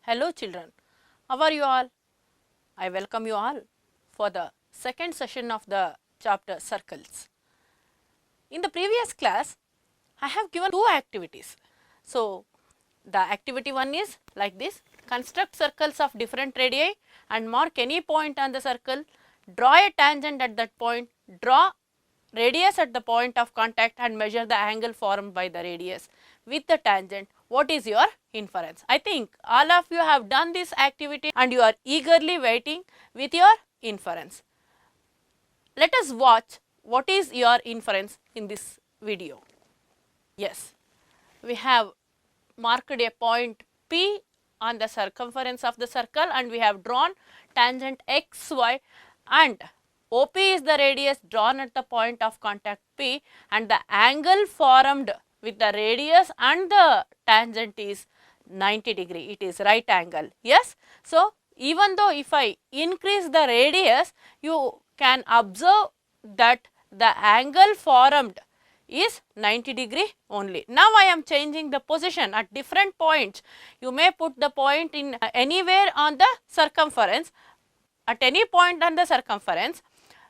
Hello children, how are you all? I welcome you all for the second session of the chapter circles. In the previous class, I have given two activities. So, the activity one is like this: construct circles of different radii and mark any point on the circle, draw a tangent at that point, draw radius at the point of contact and measure the angle formed by the radius with the tangent. What is your inference? I think all of you have done this activity and you are eagerly waiting with your inference. Let us watch what is your inference in this video. Yes, we have marked a point P on the circumference of the circle and we have drawn tangent xy, and OP is the radius drawn at the point of contact P, and the angle formed with the radius and the tangent is 90 degree. It is right angle. Yes. So, even though if I increase the radius, you can observe that the angle formed is 90 degree only. Now, I am changing the position at different points. You may put the point in anywhere on the circumference, at any point on the circumference.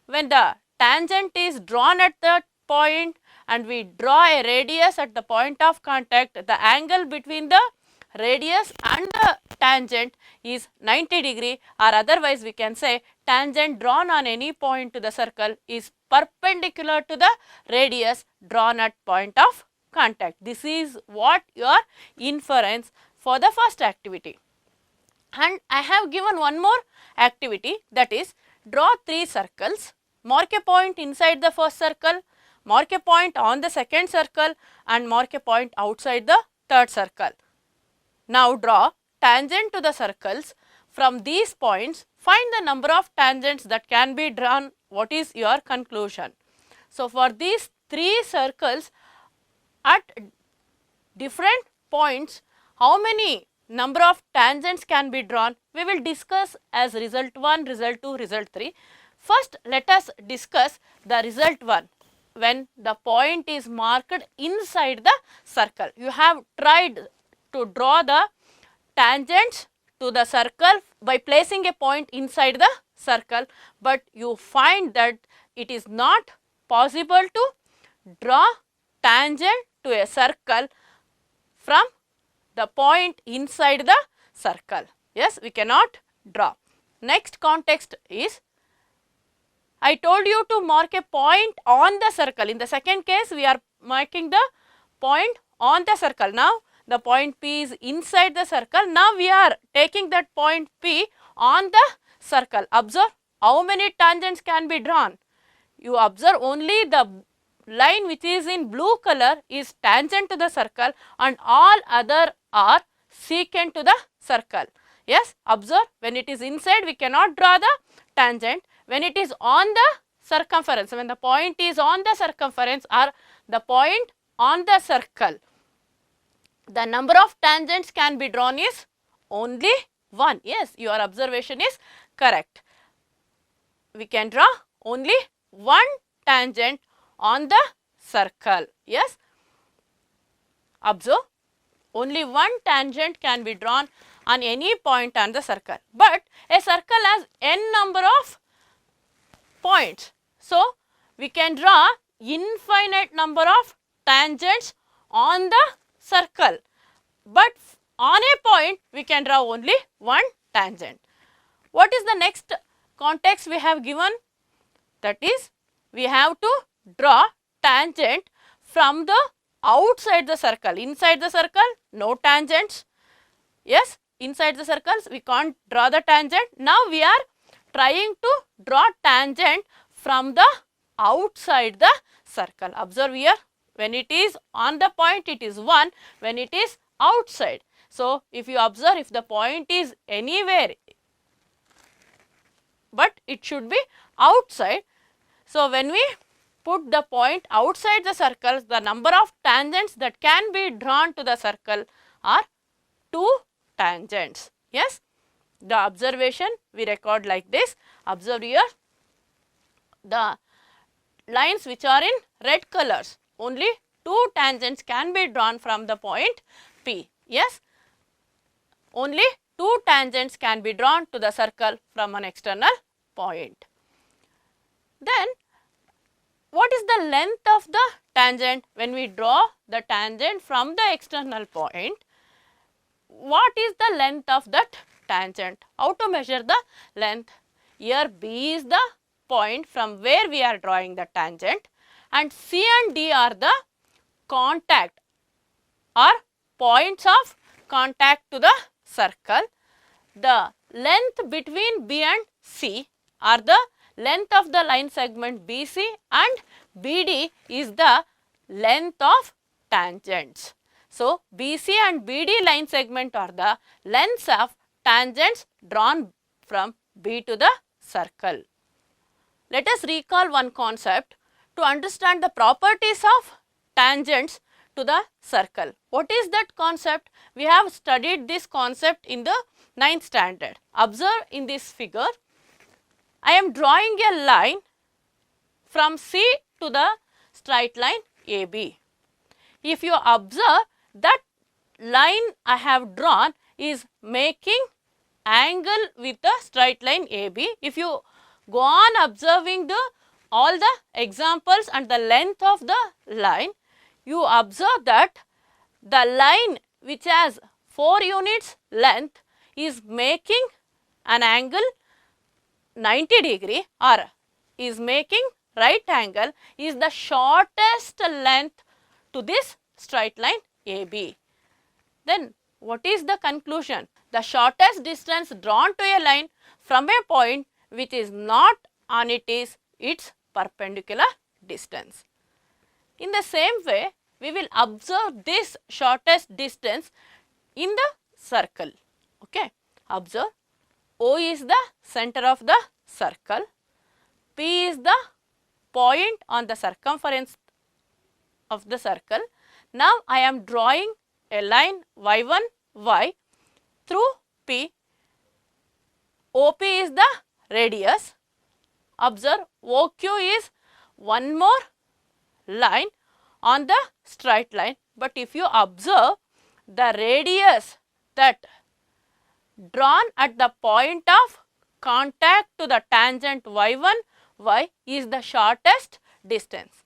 When the tangent is drawn at that point and we draw a radius at the point of contact, the angle between the radius and the tangent is 90 degree, or otherwise we can say tangent drawn on any point to the circle is perpendicular to the radius drawn at point of contact. This is what your inference for the first activity. And I have given one more activity, that is draw three circles, mark a point inside the first circle, mark a point on the second circle and mark a point outside the third circle. Now, draw tangent to the circles. From these points, find the number of tangents that can be drawn. What is your conclusion? So, for these three circles at different points, how many number of tangents can be drawn? We will discuss as result 1, result 2, result 3. First, let us discuss the result 1. When the point is marked inside the circle, you have tried to draw the tangents to the circle by placing a point inside the circle, but you find that it is not possible to draw tangent to a circle from the point inside the circle. Yes, we cannot draw. Next context is, I told you to mark a point on the circle. In the second case, we are marking the point on the circle. Now, the point P is inside the circle. Now, we are taking that point P on the circle. Observe how many tangents can be drawn. You observe only the line which is in blue color is tangent to the circle and all other are secant to the circle. Yes, observe, when it is inside we cannot draw the tangent. When it is on the circumference, when the point is on the circumference or the point on the circle, the number of tangents can be drawn is only 1. Yes, your observation is correct. We can draw only one tangent on the circle. Yes, observe, only one tangent can be drawn on any point on the circle, but a circle has n number of points. So, we can draw infinite number of tangents on the circle, but on a point we can draw only one tangent. What is the next context we have given? That is, we have to draw tangent from the outside the circle. Inside the circle, no tangents. Yes, inside the circles we can't draw the tangent. Now, we are trying to draw tangent from the outside the circle. Observe here, when it is on the point it is 1, when it is outside. So, if you observe, if the point is anywhere, but it should be outside. So, when we put the point outside the circle, the number of tangents that can be drawn to the circle are 2 tangents. Yes, the observation we record like this. Observe here, the lines which are in red colors, only 2 tangents can be drawn from the point P. Yes, only 2 tangents can be drawn to the circle from an external point. Then what is the length of the tangent? When we draw the tangent from the external point, what is the length of that tangent? How to measure the length? Here B is the point from where we are drawing the tangent, and C and D are the contact or points of contact to the circle. The length between B and C are the length of the line segment BC, and BD is the length of tangents. So, BC and BD line segment are the lengths of tangents drawn from B to the circle. Let us recall one concept to understand the properties of tangents to the circle. What is that concept? We have studied this concept in the 9th standard. Observe in this figure, I am drawing a line from C to the straight line AB. If you observe, that line I have drawn is making angle with the straight line AB. If you go on observing all the examples and the length of the line, you observe that the line which has 4 units length is making an angle 90 degree, or is making right angle, is the shortest length to this straight line AB. Then what is the conclusion? The shortest distance drawn to a line from a point which is not on it is its perpendicular distance. In the same way, we will observe this shortest distance in the circle. Okay. Observe, O is the center of the circle, P is the point on the circumference of the circle. Now I am drawing a line y1 y through P. OP is the radius. Observe, OQ is one more line on the straight line, but if you observe, the radius that drawn at the point of contact to the tangent y1 y is the shortest distance.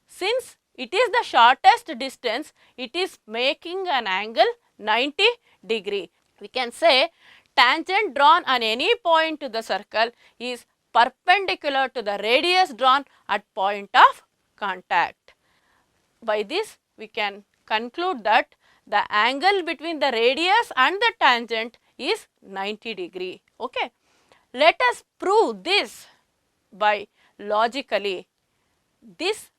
Since it is the shortest distance, it is making an angle 90 degree. We can say tangent drawn on any point to the circle is perpendicular to the radius drawn at point of contact. By this, we can conclude that the angle between the radius and the tangent is 90 degree. Okay. Let us prove this by logically. This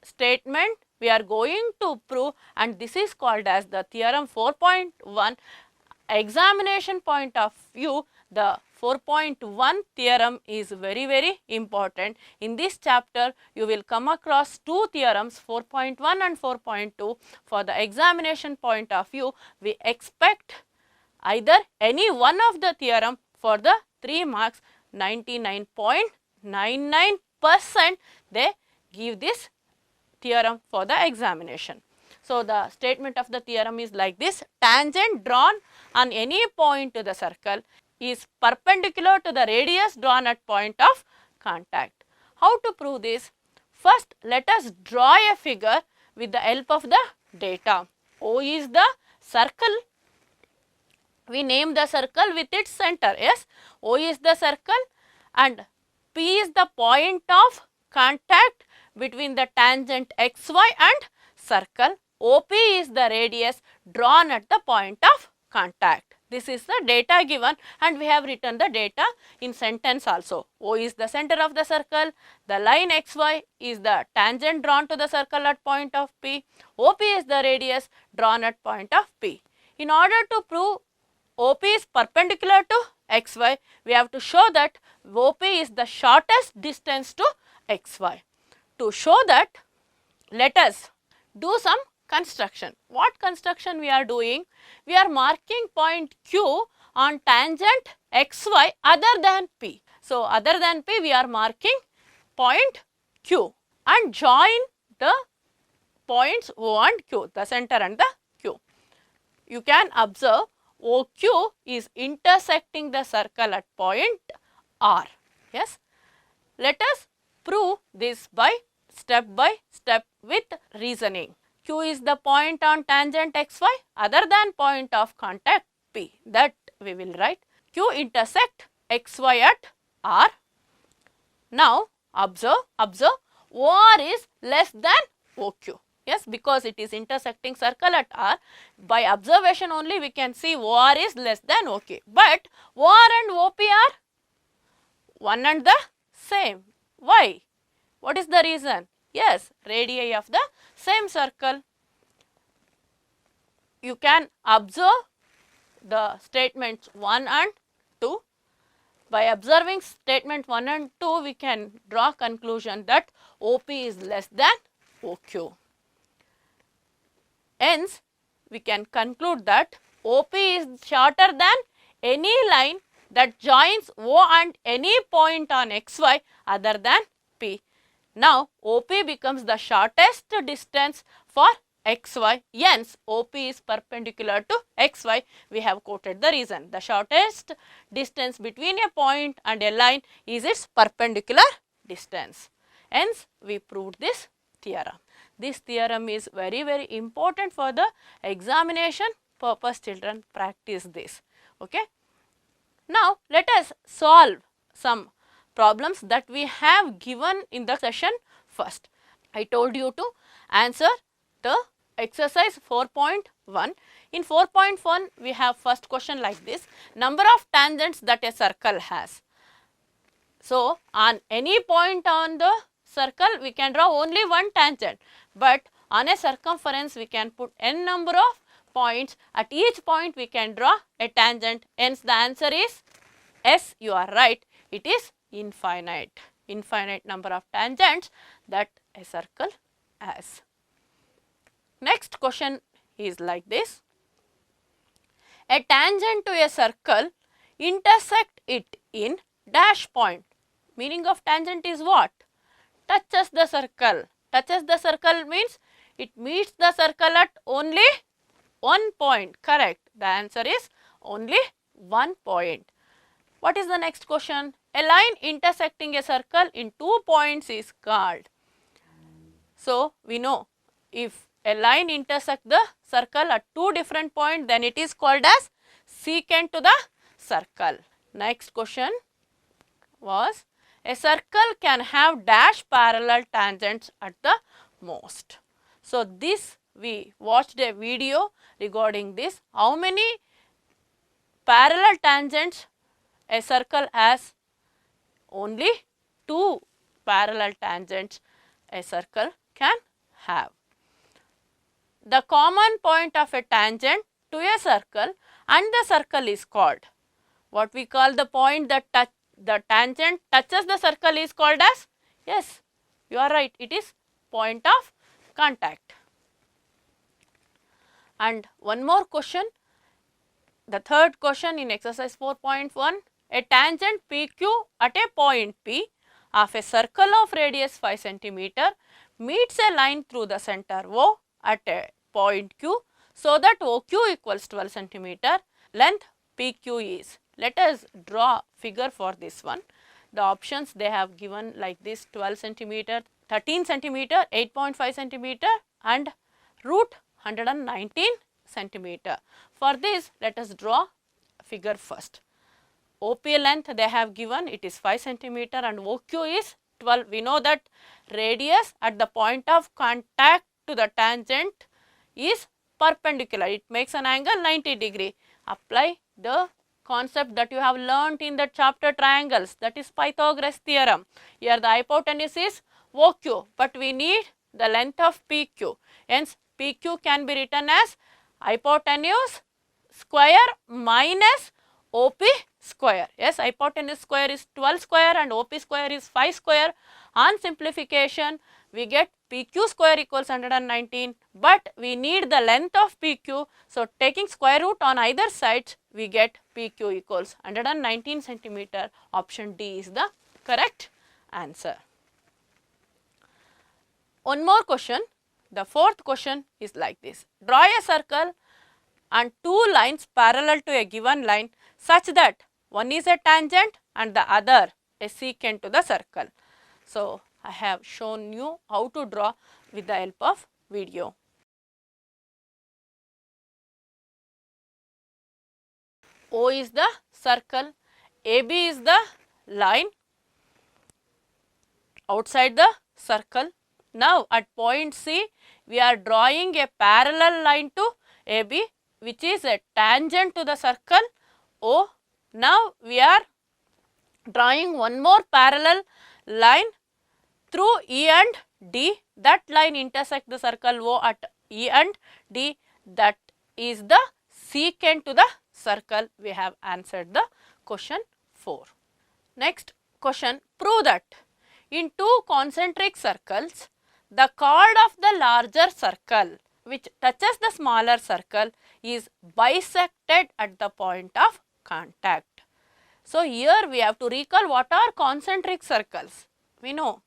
statement we are going to prove, and this is called as the theorem 4.1. Examination point of view, the 4.1 theorem is very important. In this chapter, you will come across two theorems, 4.1 and 4.2. For the examination point of view, we expect either any one of the theorem for the 3 marks. 99.99% they give this theorem for the examination. So, the statement of the theorem is like this: tangent drawn on any point to the circle is perpendicular to the radius drawn at point of contact. How to prove this? First, let us draw a figure with the help of the data. O is the circle. We name the circle with its center. Yes, O is the circle and P is the point of contact between the tangent xy and circle. OP is the radius drawn at the point of contact. This is the data given, and we have written the data in sentence also. O is the center of the circle, the line xy is the tangent drawn to the circle at point of P, OP is the radius drawn at point of P. In order to prove OP is perpendicular to xy, we have to show that OP is the shortest distance to xy. To show that, let us do some construction. What construction we are doing? We are marking point Q on tangent xy other than P. So, other than P, we are marking point Q and join the points O and Q, the center and the Q. You can observe OQ is intersecting the circle at point R. Yes. Let us prove this by step with reasoning. Q is the point on tangent xy other than point of contact P. That we will write. Q intersect xy at R. Now observe OR is less than OQ. Yes, because it is intersecting circle at R. By observation only we can see OR is less than OQ. But OR and OP are one and the same. Why? What is the reason? Yes, radii of the same circle. You can observe the statements 1 and 2. By observing statement 1 and 2, we can draw conclusion that OP is less than OQ. Hence, we can conclude that OP is shorter than any line that joins O and any point on xy other than P. Now, OP becomes the shortest distance for xy, hence OP is perpendicular to xy. We have quoted the reason. The shortest distance between a point and a line is its perpendicular distance. Hence, we proved this theorem. This theorem is very important for the examination purpose. Children, practice this. Okay. Now, let us solve some problems that we have given in the session first. I told you to answer the exercise 4.1. In 4.1, we have first question like this: number of tangents that a circle has. So, on any point on the circle, we can draw only one tangent, but on a circumference, we can put n number of points. At each point, we can draw a tangent. Hence, the answer is S. You are right. It is infinite number of tangents that a circle has. Next question is like this: a tangent to a circle intersect it in dash point. Meaning of tangent is what? Touches the circle. Touches the circle means it meets the circle at only one point. Correct. The answer is only one point. What is the next question? A line intersecting a circle in 2 points is called. So, we know if a line intersects the circle at 2 different points, then it is called as secant to the circle. Next question was: a circle can have dash parallel tangents at the most. So, this we watched a video regarding this. How many parallel tangents a circle has? Only 2 parallel tangents a circle can have. The common point of a tangent to a circle and the circle is called. What we call the point that the tangent touches the circle is called as? Yes, you are right. It is point of contact. And one more question. The third question in exercise 4.1. A tangent PQ at a point P of a circle of radius 5 centimeter meets a line through the center O at a point Q, so that OQ equals 12 centimeter. Length PQ is. Let us draw figure for this one. The options they have given like this: 12 centimeter, 13 centimeter, 8.5 centimeter and root 119 centimeter. For this, let us draw figure first. OP length they have given, it is 5 centimeter and OQ is 12. We know that radius at the point of contact to the tangent is perpendicular. It makes an angle 90 degree. Apply the concept that you have learnt in the chapter triangles, that is Pythagoras theorem. Here the hypotenuse is OQ, but we need the length of PQ. Hence, PQ can be written as hypotenuse square minus OP square. Yes, hypotenuse square is 12 square and OP square is 5 square. On simplification, we get PQ square equals 119, but we need the length of PQ. So, taking square root on either side, we get PQ equals 119 centimeter. Option D is the correct answer. One more question. The fourth question is like this: draw a circle and two lines parallel to a given line such that one is a tangent and the other a secant to the circle. So, I have shown you how to draw with the help of video. O is the circle, AB is the line outside the circle. Now, at point C, we are drawing a parallel line to AB, which is a tangent to the circle O. Now, we are drawing one more parallel line through E and D. That line intersects the circle O at E and D. That is the secant to the circle. We have answered the question 4. Next question, prove that in two concentric circles, the chord of the larger circle which touches the smaller circle is bisected at the point of contact. So, here we have to recall what are concentric circles. We know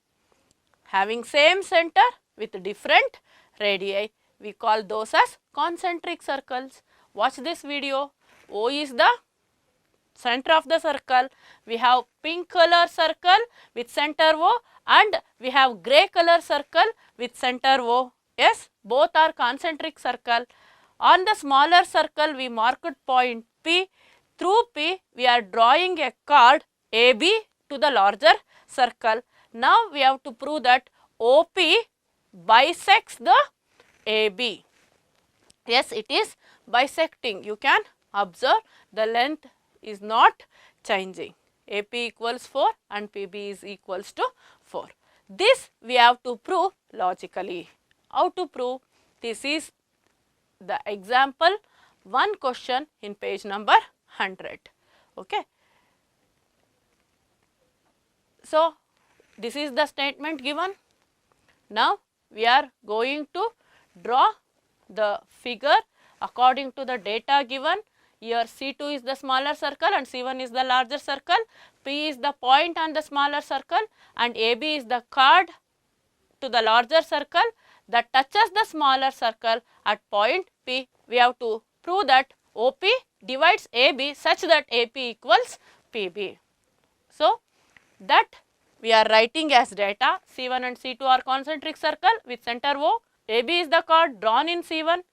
having same center with different radii, we call those as concentric circles. Watch this video. O is the center of the circle. We have pink color circle with center O and we have grey color circle with center O. Yes, both are concentric circle. On the smaller circle, we marked point P. Through P, we are drawing a chord AB to the larger circle. Now, we have to prove that OP bisects the AB. Yes, it is bisecting. You can observe the length is not changing. AP equals 4 and PB is equals to 4. This we have to prove logically. How to prove? This is the example 1 question in page number 100. Okay. So, this is the statement given. Now, we are going to draw the figure according to the data given. Here C2 is the smaller circle and C1 is the larger circle. P is the point on the smaller circle and AB is the chord to the larger circle that touches the smaller circle at point P. We have to prove that OP divides AB such that AP equals PB. So, that we are writing as data. C1 and C2 are concentric circle with center O. AB is the chord drawn in C1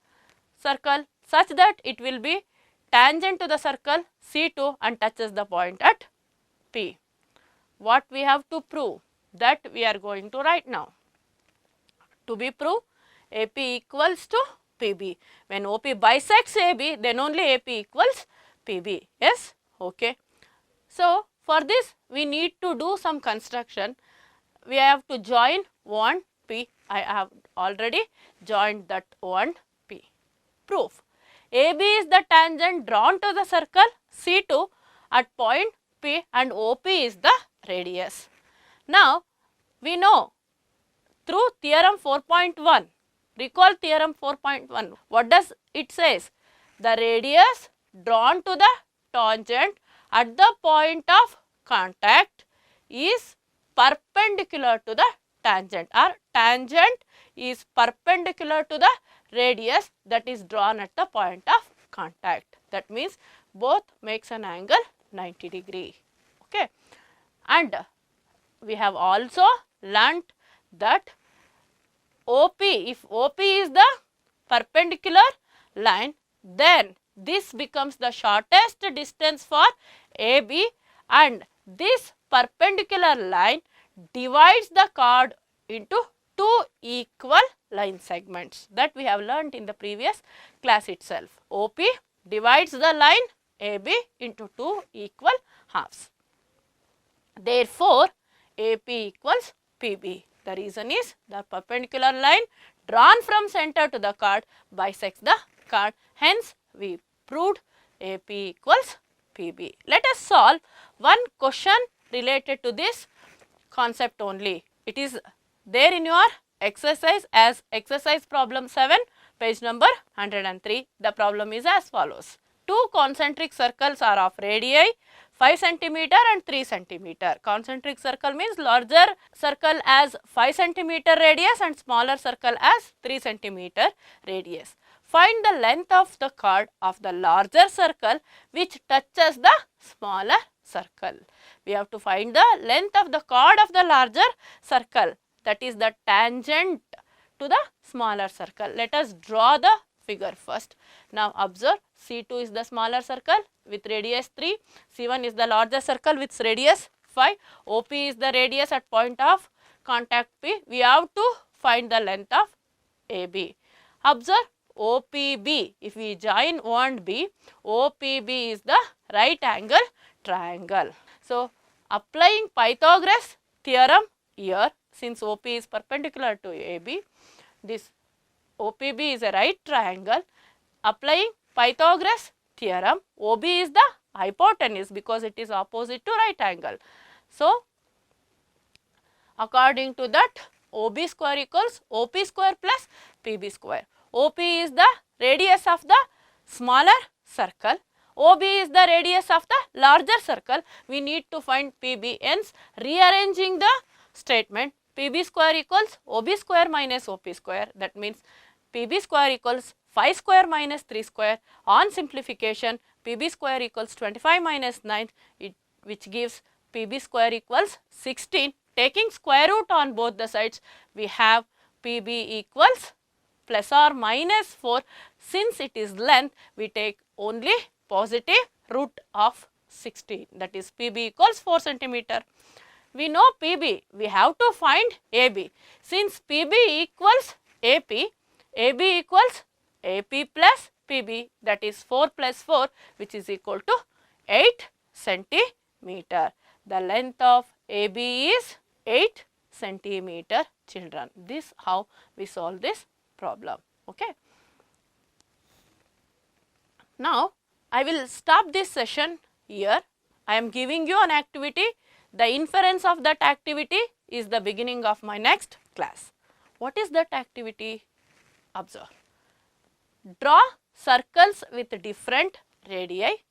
circle such that it will be tangent to the circle C2 and touches the point at P. What we have to prove? That we are going to write now. To be proved, AP equals to PB. When OP bisects AB, then only AP equals PB. Yes? Okay. So, for this we need to do some construction. We have to join O and P. I have already joined that O and P. Proof. AB is the tangent drawn to the circle C2 at point P and OP is the radius. Now, we know through theorem 4.1, recall theorem 4.1, what does it says? The radius drawn to the tangent at the point of contact is perpendicular to the tangent, or tangent is perpendicular to the radius that is drawn at the point of contact. That means both makes an angle 90 degree. Okay. And we have also learnt that OP, if OP is the perpendicular line, then this becomes the shortest distance for AB and this perpendicular line divides the chord into two equal line segments, that we have learnt in the previous class itself. OP divides the line AB into two equal halves. Therefore, AP equals PB. The reason is the perpendicular line drawn from center to the chord bisects the chord. Hence, we proved AP equals PB. Let us solve one question related to this concept only. It is there in your exercise as exercise problem 7, page number 103. The problem is as follows. Two concentric circles are of radii 5 centimeter and 3 centimeter. Concentric circle means larger circle as 5 centimeter radius and smaller circle as 3 centimeter radius. find the length of the chord of the larger circle which touches the smaller circle. We have to find the length of the chord of the larger circle, that is the tangent to the smaller circle. Let us draw the figure first. Now observe, C2 is the smaller circle with radius 3, C1 is the larger circle with radius 5, OP is the radius at point of contact P. We have to find the length of AB. Observe OPB, if we join O and B, OPB is the right angle triangle. So, applying Pythagoras theorem here, since OP is perpendicular to AB, this OPB is a right triangle. Applying Pythagoras theorem, OB is the hypotenuse because it is opposite to right angle. So, according to that, OB square equals OP square plus PB square. OP is the radius of the smaller circle, OB is the radius of the larger circle. We need to find PB. Hence, rearranging the statement, PB square equals OB square minus OP square. That means PB square equals 5 square minus 3 square. On simplification, PB square equals 25 minus 9, which gives PB square equals 16. Taking square root on both the sides, we have PB equals plus or minus 4. Since it is length, we take only positive root of 16. That is PB equals 4 centimeter. We know PB, we have to find AB. Since PB equals AP, AB equals AP plus PB, that is 4 plus 4, which is equal to 8 centimeter. The length of AB is 8 centimeter, children. This how we solve this problem. Okay. Now, I will stop this session here. I am giving you an activity. The inference of that activity is the beginning of my next class. What is that activity? Observe. Draw circles with different radii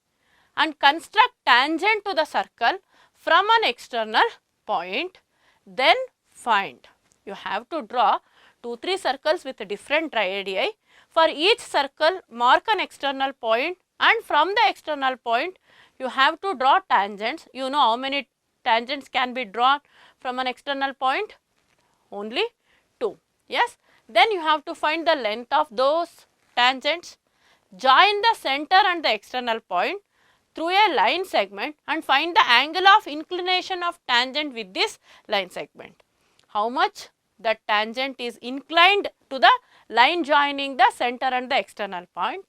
and construct tangent to the circle from an external point. Then find. You have to draw 2-3 circles with different radii. For each circle, mark an external point, and from the external point, you have to draw tangents. You know how many tangents can be drawn from an external point? Only 2. Yes. Then you have to find the length of those tangents. Join the center and the external point through a line segment and find the angle of inclination of tangent with this line segment. How much the tangent is inclined to the line joining the center and the external point?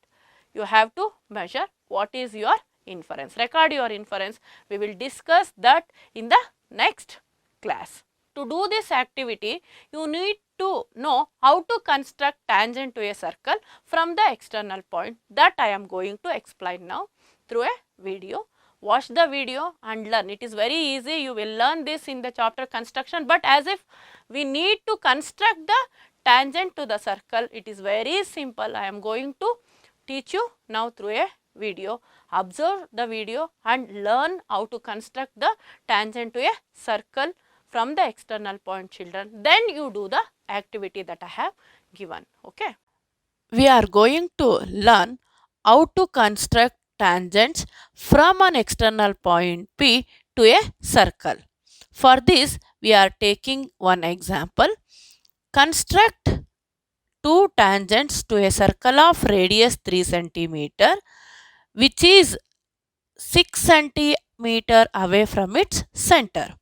You have to measure. What is your inference? Record your inference. We will discuss that in the next class. To do this activity, you need to know how to construct tangent to a circle from the external point. That I am going to explain now through a video. Watch the video and learn. It is very easy. You will learn this in the chapter construction, but as if we need to construct the tangent to the circle, it is very simple. I am going to teach you now through a video. Observe the video and learn how to construct the tangent to a circle from the external point, children. Then you do the activity that I have given. Okay. We are going to learn how to construct tangents from an external point P to a circle. For this, we are taking one example. Construct two tangents to a circle of radius 3 centimeter, which is 6 centimeter away from its center.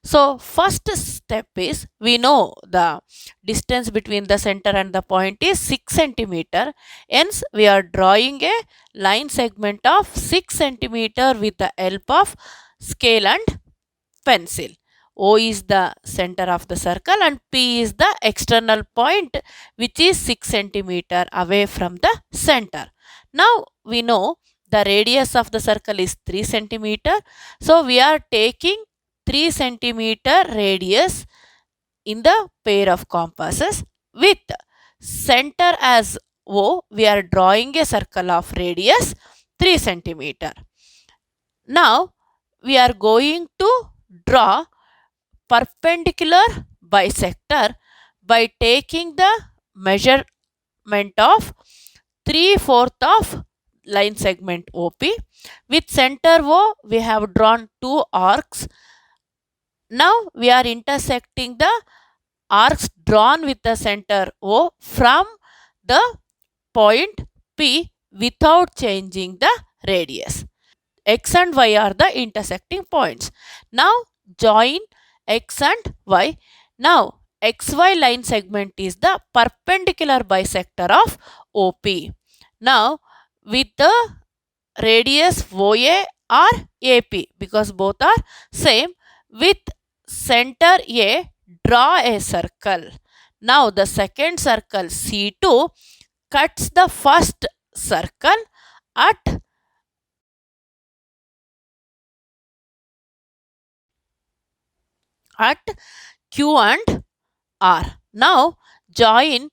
So, first step is, we know the distance between the center and the point is 6 centimeter. Hence, we are drawing a line segment of 6 centimeter with the help of scale and pencil. O is the center of the circle and P is the external point, which is 6 centimeter away from the center. Now, we know the radius of the circle is 3 centimeter. So, we are taking 3 centimeter radius in the pair of compasses. With center as O, we are drawing a circle of radius 3 centimeter. Now, we are going to draw perpendicular bisector by taking the measurement of 3/4 of line segment OP. With center O, we have drawn two arcs. Now we are intersecting the arcs drawn with the center O from the point P without changing the radius. X and Y are the intersecting points. Now join X and Y. Now XY line segment is the perpendicular bisector of OP. Now with the radius OA or AP, because both are same, with center A, draw a circle. Now the second circle C2 cuts the first circle at Q and R. Now join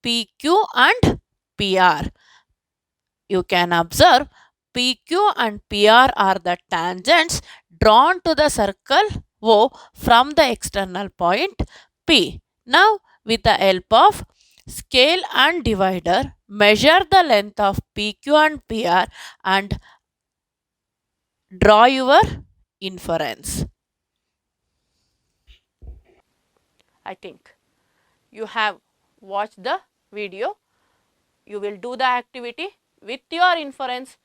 PQ and PR. You can observe PQ and PR are the tangents drawn to the circle O from the external point P. Now with the help of scale and divider, measure the length of PQ and PR and draw your inference. I think you have watched the video. You will do the activity with your inference.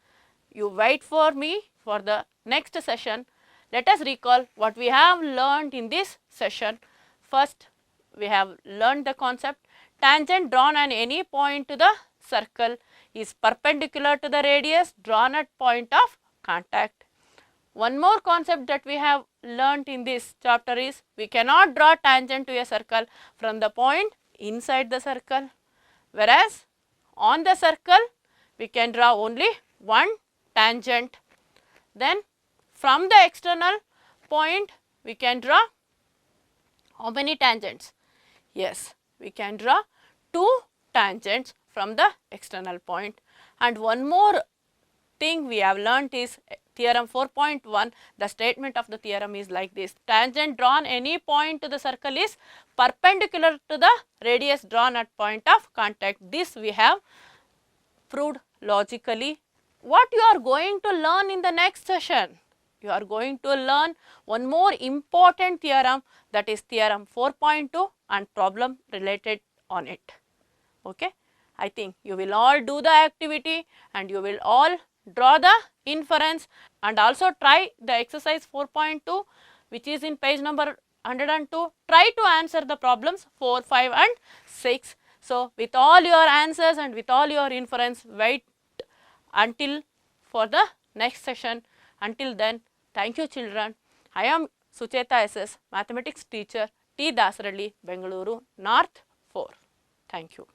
You wait for me for the next session. Let us recall what we have learned in this session. First, we have learned the concept. Tangent drawn at any point to the circle is perpendicular to the radius drawn at point of contact. One more concept that we have learnt in this chapter is we cannot draw tangent to a circle from the point inside the circle, whereas on the circle we can draw only one tangent. Then from the external point we can draw how many tangents? Yes, we can draw two tangents from the external point. And one more thing we have learnt is theorem 4.1. The statement of the theorem is like this: tangent drawn any point to the circle is perpendicular to the radius drawn at point of contact. This we have proved logically. What you are going to learn in the next session? You are going to learn one more important theorem, that is theorem 4.2 and problem related on it. Okay? I think you will all do the activity and you will all draw the inference and also try the exercise 4.2, which is in page number 102. Try to answer the problems 4, 5 and 6. So, with all your answers and with all your inference, wait until for the next session. Until then, thank you children. I am Sucheta SS, mathematics teacher, T. Dasaralli, Bengaluru North 4. Thank you.